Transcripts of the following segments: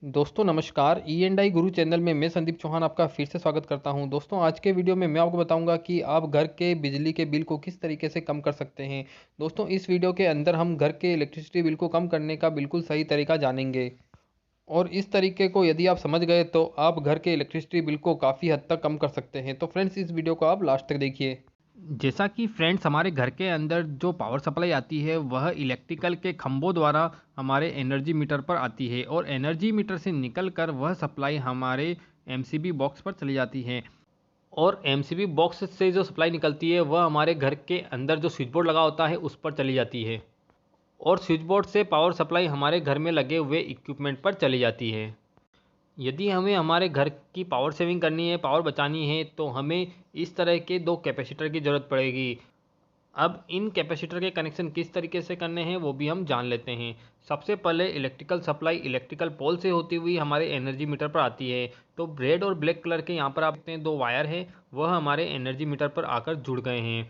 दोस्तों नमस्कार, E and I Guru channel में मैं संदीप चौहान आपका फिर से स्वागत करता हूं। दोस्तों आज के वीडियो में मैं आपको बताऊंगा कि आप घर के बिजली के बिल को किस तरीके से कम कर सकते हैं। दोस्तों इस वीडियो के अंदर हम घर के इलेक्ट्रिसिटी बिल को कम करने का बिल्कुल सही तरीका जानेंगे और इस तरीके को यदि आप समझ गए तो आप घर के इलेक्ट्रिसिटी बिल को काफ़ी हद तक कम कर सकते हैं। तो फ्रेंड्स इस वीडियो को आप लास्ट तक देखिए। जैसा कि फ्रेंड्स हमारे घर के अंदर जो पावर सप्लाई आती है वह इलेक्ट्रिकल के खंभों द्वारा हमारे एनर्जी मीटर पर आती है और एनर्जी मीटर से निकलकर वह सप्लाई हमारे एमसीबी बॉक्स पर चली जाती है और एमसीबी बॉक्स से जो सप्लाई निकलती है वह हमारे घर के अंदर जो स्विच बोर्ड लगा होता है उस पर चली जाती है और स्विच बोर्ड से पावर सप्लाई हमारे घर में लगे हुए इक्विपमेंट पर चली जाती है। यदि हमें हमारे घर की पावर सेविंग करनी है, पावर बचानी है, तो हमें इस तरह के दो कैपेसिटर की ज़रूरत पड़ेगी। अब इन कैपेसिटर के कनेक्शन किस तरीके से करने हैं वो भी हम जान लेते हैं। सबसे पहले इलेक्ट्रिकल सप्लाई इलेक्ट्रिकल पोल से होती हुई हमारे एनर्जी मीटर पर आती है। तो रेड और ब्लैक कलर के यहाँ पर आप देखते हैं दो वायर है, वह हमारे एनर्जी मीटर पर आकर जुड़ गए हैं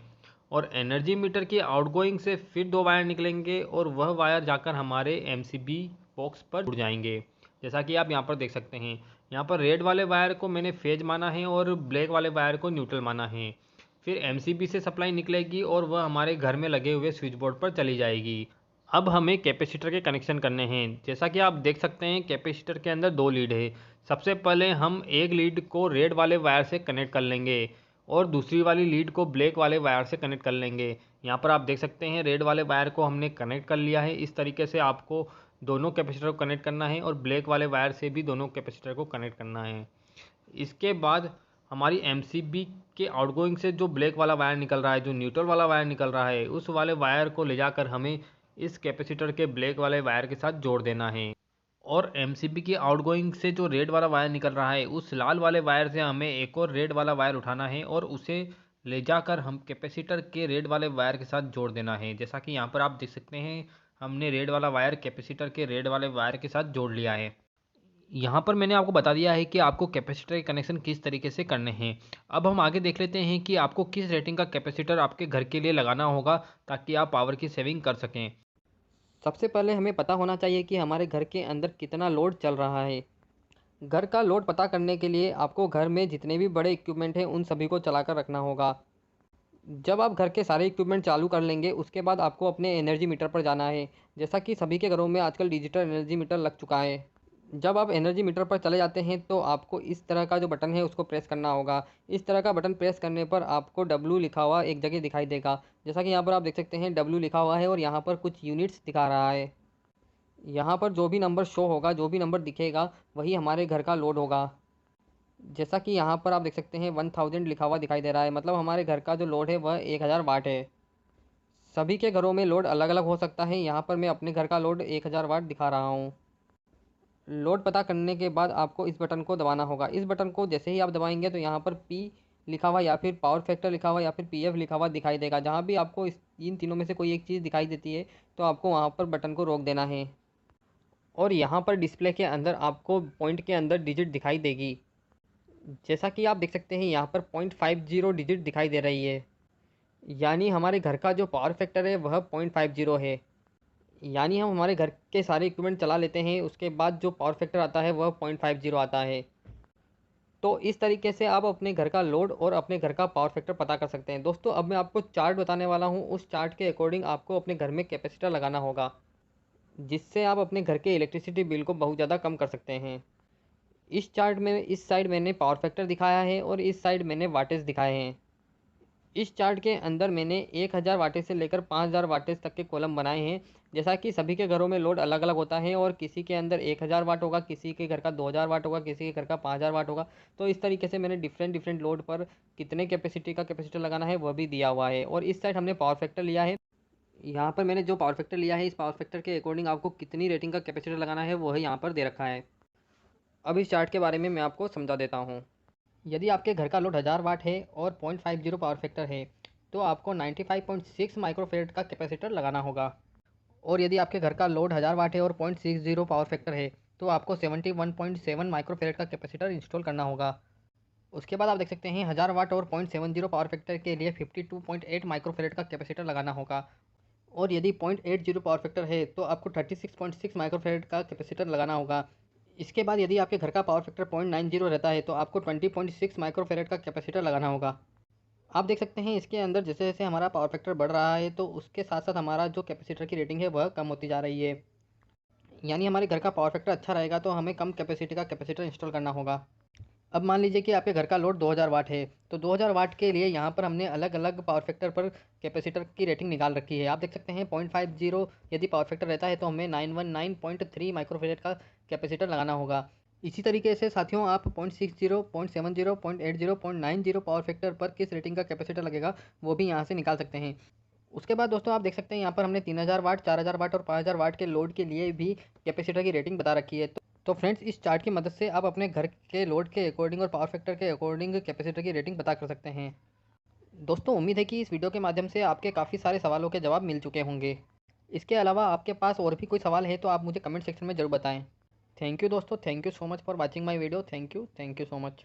और एनर्जी मीटर की आउटगोइंग से फिर दो वायर निकलेंगे और वह वायर जाकर हमारे एमसीबी बॉक्स पर जुड़ जाएंगे। जैसा कि आप यहाँ पर देख सकते हैं, यहाँ पर रेड वाले वायर को मैंने फेज माना है और ब्लैक वाले वायर को न्यूट्रल माना है। फिर एमसीबी से सप्लाई निकलेगी और वह हमारे घर में लगे हुए स्विच बोर्ड पर चली जाएगी। अब हमें कैपेसिटर के कनेक्शन करने हैं। जैसा कि आप देख सकते हैं कैपेसिटर के अंदर दो लीड है। सबसे पहले हम एक लीड को रेड वाले वायर से कनेक्ट कर लेंगे और दूसरी वाली लीड को ब्लैक वाले वायर से कनेक्ट कर लेंगे। यहाँ पर आप देख सकते हैं रेड वाले वायर को हमने कनेक्ट कर लिया है। इस तरीके से आपको दोनों कैपेसिटर को कनेक्ट करना है और ब्लैक वाले वायर से भी दोनों कैपेसिटर को कनेक्ट करना है। इसके बाद हमारी एमसीबी के आउटगोइंग से जो ब्लैक वाला वायर निकल रहा है, जो न्यूट्रल वाला वायर निकल रहा है, उस वाले वायर को ले जाकर हमें इस कैपेसिटर के ब्लैक वाले वायर के साथ जोड़ देना है और एमसीबी की आउटगोइंग से जो रेड वाला वायर निकल रहा है उस लाल वाले वायर से हमें एक और रेड वाला वायर उठाना है और उसे ले जाकर हम कैपेसिटर के रेड वाले वायर के साथ जोड़ देना है। जैसा कि यहाँ पर आप देख सकते हैं हमने रेड वाला वायर कैपेसिटर के रेड वाले वायर के साथ जोड़ लिया है। यहाँ पर मैंने आपको बता दिया है कि आपको कैपेसिटर के कनेक्शन किस तरीके से करने हैं। अब हम आगे देख लेते हैं कि आपको किस रेटिंग का कैपेसिटर आपके घर के लिए लगाना होगा ताकि आप पावर की सेविंग कर सकें। सबसे पहले हमें पता होना चाहिए कि हमारे घर के अंदर कितना लोड चल रहा है। घर का लोड पता करने के लिए आपको घर में जितने भी बड़े इक्विपमेंट हैं उन सभी को चलाकर रखना होगा। जब आप घर के सारे इक्विपमेंट चालू कर लेंगे उसके बाद आपको अपने एनर्जी मीटर पर जाना है। जैसा कि सभी के घरों में आजकल डिजिटल एनर्जी मीटर लग चुका है। जब आप एनर्जी मीटर पर चले जाते हैं तो आपको इस तरह का जो बटन है उसको प्रेस करना होगा। इस तरह का बटन प्रेस करने पर आपको डब्ल्यू लिखा हुआ एक जगह दिखाई देगा। जैसा कि यहाँ पर आप देख सकते हैं डब्ल्यू लिखा हुआ है और यहाँ पर कुछ यूनिट्स दिखा रहा है। यहाँ पर जो भी नंबर शो होगा, जो भी नंबर दिखेगा, वही हमारे घर का लोड होगा। जैसा कि यहाँ पर आप देख सकते हैं 1000 लिखा हुआ दिखाई दे रहा है, मतलब हमारे घर का जो लोड है वह 1000 वाट है। सभी के घरों में लोड अलग अलग हो सकता है। यहाँ पर मैं अपने घर का लोड 1000 वाट दिखा रहा हूँ। लोड पता करने के बाद आपको इस बटन को दबाना होगा। इस बटन को जैसे ही आप दबाएंगे तो यहाँ पर पी लिखा हुआ या फिर पावर फैक्टर लिखा हुआ या फिर पीएफ लिखा हुआ दिखाई देगा। जहाँ भी आपको इस इन तीनों में से कोई एक चीज़ दिखाई देती है तो आपको वहाँ पर बटन को रोक देना है और यहाँ पर डिस्प्ले के अंदर आपको पॉइंट के अंदर डिजिट दिखाई देगी। जैसा कि आप देख सकते हैं यहाँ पर 0.50 डिजिट दिखाई दे रही है, यानी हमारे घर का जो पावर फैक्टर है वह 0.50 है। यानी हम हमारे घर के सारे इक्विपमेंट चला लेते हैं उसके बाद जो पावर फैक्टर आता है वह 0.50 आता है। तो इस तरीके से आप अपने घर का लोड और अपने घर का पावर फैक्टर पता कर सकते हैं। दोस्तों अब मैं आपको चार्ट बताने वाला हूँ, उस चार्ट के अकॉर्डिंग आपको अपने घर में कैपेसिटर लगाना होगा जिससे आप अपने घर के इलेक्ट्रिसिटी बिल को बहुत ज़्यादा कम कर सकते हैं। इस चार्ट में इस साइड मैंने पावर फैक्टर दिखाया है और इस साइड मैंने वाटेज दिखाए हैं। इस चार्ट के अंदर मैंने 1000 वाटेज से लेकर 5000 वाटेज तक के कॉलम बनाए हैं। जैसा कि सभी के घरों में लोड अलग अलग होता है और किसी के अंदर 1000 वाट होगा, किसी के घर का 2000 वाट होगा, किसी के घर का 5000 वाट होगा। तो इस तरीके से मैंने डिफरेंट डिफरेंट लोड पर कितने कैपेसिटी का कैपेसिटर लगाना है वह भी दिया हुआ है। और इस साइड हमने पावर फैक्टर लिया है। यहाँ पर मैंने जो पावर फैक्टर लिया है इस पावर फैक्टर के अकॉर्डिंग आपको कितनी रेटिंग का कैपेसिटर लगाना है वह यहाँ पर दे रखा है। अब इस चार्ट के बारे में मैं आपको समझा देता हूँ। यदि आपके घर का लोड 1000 वाट है और 0.50 पावर फैक्टर है तो आपको 95.6 माइक्रोफेरेड का कैपेसिटर लगाना होगा। और यदि आपके घर का लोड 1000 वाट है और 0.60 पावर फैक्टर है तो आपको 71.7 माइक्रोफेरेड का कैपेसिटर इंस्टॉल करना होगा। उसके बाद आप देख सकते हैं 1000 वाट और 0.70 पावर फैक्टर के लिए 52.8 माइक्रोफेरेड का कैपेसिटर लगाना होगा। और यदि 0.80 पावर फैक्टर है तो आपको 36.6 माइक्रोफेरेड का कैपेसिटर लगाना होगा। इसके बाद यदि आपके घर का पावर फैक्टर 0.90 रहता है तो आपको 20.6 माइक्रोफेरेड का कैपेसिटर लगाना होगा। आप देख सकते हैं इसके अंदर जैसे जैसे हमारा पावर फैक्टर बढ़ रहा है तो उसके साथ साथ हमारा जो कैपेसिटर की रेटिंग है वह कम होती जा रही है। यानी हमारे घर का पावर फैक्टर अच्छा रहेगा तो हमें कम कैपेसिटी का कैपेसिटर इंस्टॉल करना होगा। अब मान लीजिए कि आपके घर का लोड 2000 वाट है, तो 2000 वाट के लिए यहाँ पर हमने अलग अलग पावर फैक्टर पर कैपेसिटर की रेटिंग निकाल रखी है। आप देख सकते हैं 0.50 यदि पावर फैक्टर रहता है तो हमें 919.3 माइक्रोफेरेड का कैपेसिटर लगाना होगा। इसी तरीके से साथियों आप 0.60, 0.70, 0.80, 0.90 पावर फैक्टर पर किस रेटिंग का कैपेसिटर लगेगा वो भी यहाँ से निकाल सकते हैं। उसके बाद दोस्तों आप देख सकते हैं यहाँ पर हमने 3000 वाट, 4000 वाट और 5000 वाट के लोड के लिए भी कैपेसिटर की रेटिंग बता रखी है। तो फ्रेंड्स, इस चार्ट की मदद से आप अपने घर के लोड के अकॉर्डिंग और पावर फैक्टर के अकॉर्डिंग कैपेसिटर की रेटिंग पता कर सकते हैं। दोस्तों, उम्मीद है कि इस वीडियो के माध्यम से आपके काफ़ी सारे सवालों के जवाब मिल चुके होंगे। इसके अलावा आपके पास और भी कोई सवाल है तो आप मुझे कमेंट सेक्शन में ज़रूर बताएं। थैंक यू दोस्तों, thank you so much for watching my video. Thank you so much.